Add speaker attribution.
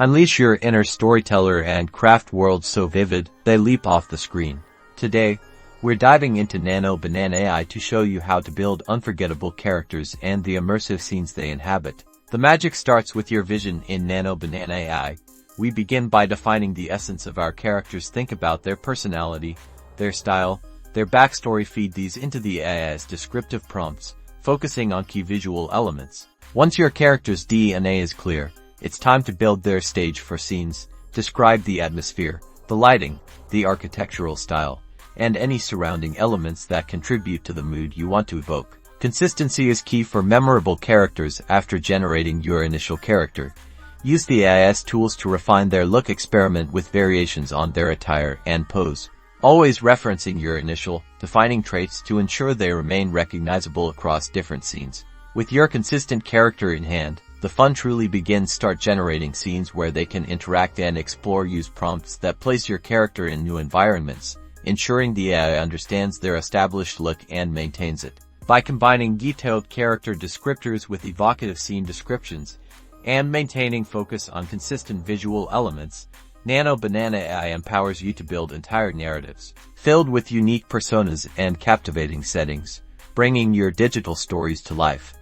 Speaker 1: Unleash your inner storyteller and craft worlds so vivid, they leap off the screen. Today, we're diving into Nano Banana AI to show you how to build unforgettable characters and the immersive scenes they inhabit. The magic starts with your vision in Nano Banana AI. We begin by defining the essence of our characters. Think about their personality, their style, their backstory. Feed these into the AI as descriptive prompts, focusing on key visual elements. Once your character's DNA is clear, it's time to build their stage for scenes. Describe the atmosphere, the lighting, the architectural style, and any surrounding elements that contribute to the mood you want to evoke. Consistency is key for memorable characters. After generating your initial character, use the AI's tools to refine their look. Experiment with variations on their attire and pose, always referencing your initial, defining traits to ensure they remain recognizable across different scenes. With your consistent character in hand, the fun truly begins. Start generating scenes where they can interact and explore. Use prompts that place your character in new environments, ensuring the AI understands their established look and maintains it. By combining detailed character descriptors with evocative scene descriptions, and maintaining focus on consistent visual elements, Nano Banana AI empowers you to build entire narratives, filled with unique personas and captivating settings, bringing your digital stories to life.